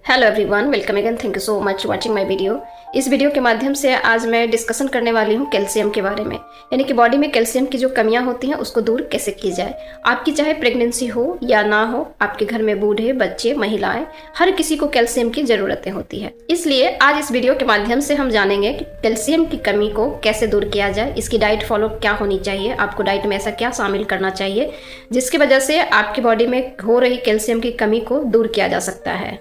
Hello everyone, welcome again. Thank you so much watching my video. इस video के माध्यम से आज मैं डिस्कशन करने वाली हूँ कैल्शियम के बारे में, यानी कि बॉडी में कैल्शियम की जो कमियां होती हैं उसको दूर कैसे की जाए। आपकी चाहे प्रेगनेंसी हो या ना हो, आपके घर में बूढ़े, बच्चे, महिलाएं, हर किसी को कैल्शियम की ज़रूरतें होती है। इसलिए आज इस वीडियो के माध्यम से हम जानेंगे कि कैल्शियम की कमी को कैसे दूर किया जाए, इसकी डाइट फॉलो क्या होनी चाहिए, आपको डाइट में ऐसा क्या शामिल करना चाहिए जिसकी वजह से आपकी बॉडी में हो रही कैल्शियम की कमी को दूर किया जा सकता है।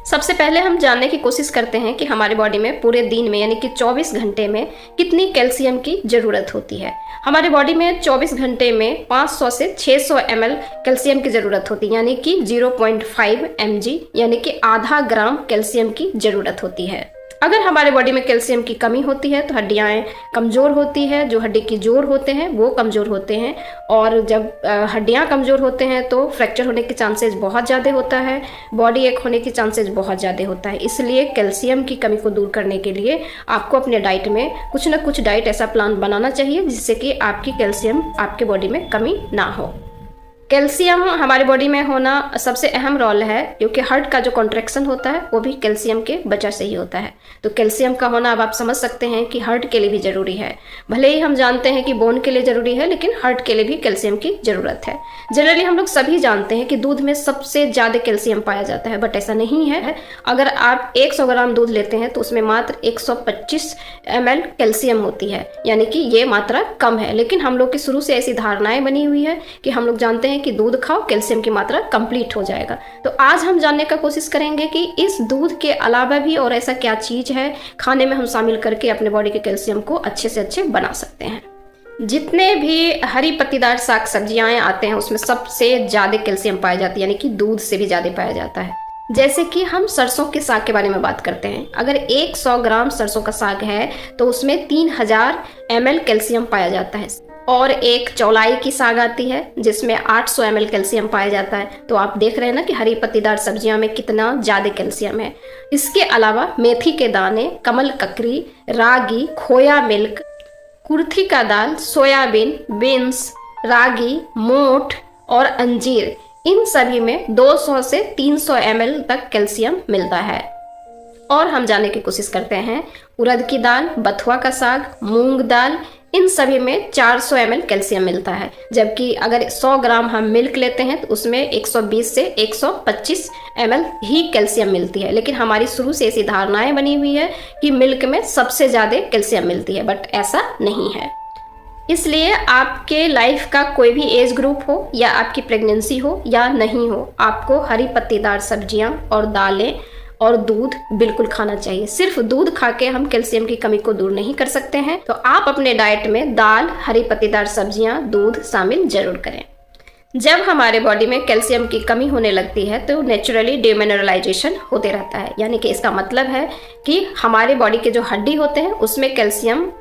सबसे पहले हम जानने की कोशिश करते हैं कि हमारी बॉडी में पूरे दिन में यानी कि 24 घंटे में कितनी कैल्शियम की ज़रूरत होती है। हमारी बॉडी में 24 घंटे में 500 से 600 ml कैल्शियम की ज़रूरत होती है, यानी कि 0.5 mg यानी कि आधा ग्राम कैल्शियम की ज़रूरत होती है। अगर हमारे बॉडी में कैल्शियम की कमी होती है तो हड्डियाँ कमज़ोर होती है, जो हड्डी की जोड़ होते हैं वो कमज़ोर होते हैं, और जब हड्डियाँ कमज़ोर होते हैं तो फ्रैक्चर होने के चांसेस बहुत ज़्यादा होता है, बॉडी एक होने के चांसेस बहुत ज़्यादा होता है। इसलिए कैल्शियम की कमी को दूर करने के लिए आपको अपने डाइट में कुछ ना कुछ डाइट ऐसा प्लान बनाना चाहिए जिससे कि आपकी कैल्शियम आपके बॉडी में कमी ना हो। कैल्शियम हमारी बॉडी में होना सबसे अहम रोल है, क्योंकि हार्ट का जो कॉन्ट्रैक्शन होता है वो भी कैल्शियम के वजह से ही होता है। तो कैल्शियम का होना अब आप समझ सकते हैं कि हार्ट के लिए भी ज़रूरी है। भले ही हम जानते हैं कि बोन के लिए ज़रूरी है, लेकिन हार्ट के लिए भी कैल्शियम की ज़रूरत है। जनरली हम लोग सभी जानते हैं कि दूध में सबसे ज़्यादा कैल्शियम पाया जाता है, बट ऐसा नहीं है। अगर आप 100 ग्राम दूध लेते हैं तो उसमें मात्र 125 ml कैल्शियम होती है, यानी कि ये मात्रा कम है। लेकिन हम लोग की शुरू से ऐसी धारणाएं बनी हुई है कि हम लोग जानते हैं कि दूध खाओ, कैल्शियम की मात्रा कंप्लीट हो जाएगा। तो आज हम जानने का कोशिश करेंगे कि इस दूध के अलावा भी और ऐसा क्या चीज़ है खाने में हम शामिल करके अपने बॉडी के कैल्शियम को अच्छे से अच्छे बना सकते हैं। जितने भी हरी पत्तीदार साग सब्जियां आते हैं उसमें सबसे ज़्यादा कैल्शियम पाया जाता है, यानी कि दूध से भी ज़्यादा पाया जाता है। जैसे कि हम सरसों के साग के बारे में बात करते हैं, अगर 100 ग्राम सरसों का साग है तो उसमें 3000 ml कैल्शियम पाया जाता है। और एक चौलाई की साग आती है जिसमें 800 ml कैल्शियम पाया जाता है। तो आप देख रहे हैं ना कि हरी पत्तीदार सब्जियों में कितना ज़्यादा कैल्शियम है। इसके अलावा मेथी के दाने, कमल ककड़ी, रागी, खोया मिल्क, कुर्थी का दाल, सोयाबीन, बीन्स, रागी, मोठ और अंजीर, इन सभी में 200 से 300 ml तक कैल्शियम मिलता है। और हम जानने की कोशिश करते हैं उड़द की दाल, बथुआ का साग, मूंग दाल, इन सभी में 400 ml कैल्शियम मिलता है। जबकि अगर 100 ग्राम हम मिल्क लेते हैं तो उसमें 120 से 125 ml ही कैल्शियम मिलती है। लेकिन हमारी शुरू से ऐसी धारणाएं बनी हुई है कि मिल्क में सबसे ज़्यादा कैल्शियम मिलती है, बट ऐसा नहीं है। इसलिए आपके लाइफ का कोई भी एज ग्रुप हो या आपकी प्रेगनेंसी हो या नहीं हो, आपको हरी पत्तीदार सब्जियां और दालें और दूध बिल्कुल खाना चाहिए। सिर्फ दूध खा के हम कैल्शियम की कमी को दूर नहीं कर सकते हैं, तो आप अपने डाइट में दाल, हरी पत्तीदार सब्जियां, दूध शामिल जरूर करें। जब हमारे बॉडी में कैल्शियम की कमी होने लगती है तो नेचुरली डिमिनरलाइजेशन होते रहता है, यानी कि इसका मतलब है कि हमारे बॉडी के जो हड्डी होते हैं उसमें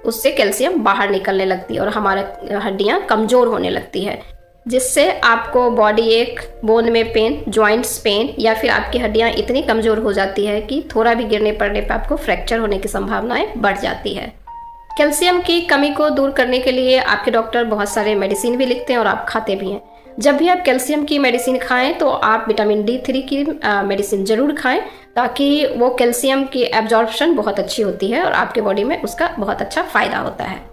उससे कैल्शियम बाहर निकलने लगती है और हमारे हड्डियां कमज़ोर होने लगती है, जिससे आपको बॉडी एक, बोन में पेन, जॉइंट्स पेन, या फिर आपकी हड्डियां इतनी कमज़ोर हो जाती है कि थोड़ा भी गिरने पड़ने पर आपको फ्रैक्चर होने की संभावनाएं बढ़ जाती है। कैल्शियम की कमी को दूर करने के लिए आपके डॉक्टर बहुत सारे मेडिसिन भी लिखते हैं और आप खाते भी हैं। जब भी आप कैल्शियम की मेडिसिन खाएं तो आप विटामिन D3 की मेडिसिन ज़रूर खाएं, ताकि वो कैल्शियम की एब्जॉर्प्शन बहुत अच्छी होती है और आपके बॉडी में उसका बहुत अच्छा फ़ायदा होता है।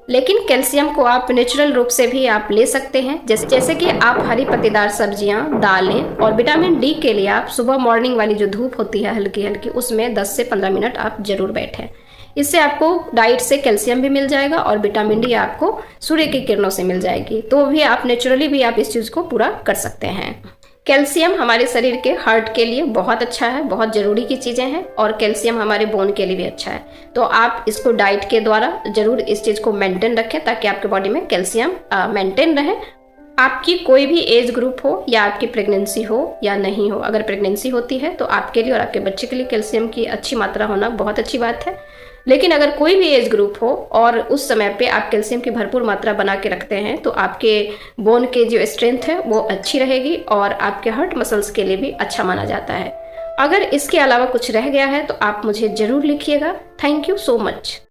लेकिन कैल्शियम को आप नेचुरल रूप से भी आप ले सकते हैं, जैसे कि आप हरी पत्तीदार सब्जियां, दालें, और विटामिन D के लिए आप सुबह मॉर्निंग वाली जो धूप होती है हल्की हल्की, उसमें 10 से 15 मिनट आप जरूर बैठें। इससे आपको डाइट से कैल्शियम भी मिल जाएगा और विटामिन D आपको सूर्य की किरणों से मिल जाएगी, तो भी आप नेचुरली भी आप इस चीज़ को पूरा कर सकते हैं। कैल्शियम हमारे शरीर के हार्ट के लिए बहुत अच्छा है, बहुत ज़रूरी की चीज़ें हैं, और कैल्शियम हमारे बोन के लिए भी अच्छा है। तो आप इसको डाइट के द्वारा ज़रूर इस चीज़ को मेंटेन रखें ताकि आपके बॉडी में कैल्शियम मेंटेन रहे। आपकी कोई भी एज ग्रुप हो या आपकी प्रेगनेंसी हो या नहीं हो, अगर प्रेगनेंसी होती है तो आपके लिए और आपके बच्चे के लिए कैल्शियम की अच्छी मात्रा होना बहुत अच्छी बात है। लेकिन अगर कोई भी एज ग्रुप हो और उस समय पे आप कैल्शियम की भरपूर मात्रा बना के रखते हैं तो आपके बोन के जो स्ट्रेंथ है वो अच्छी रहेगी और आपके हार्ट मसल्स के लिए भी अच्छा माना जाता है। अगर इसके अलावा कुछ रह गया है तो आप मुझे ज़रूर लिखिएगा। Thank you so much.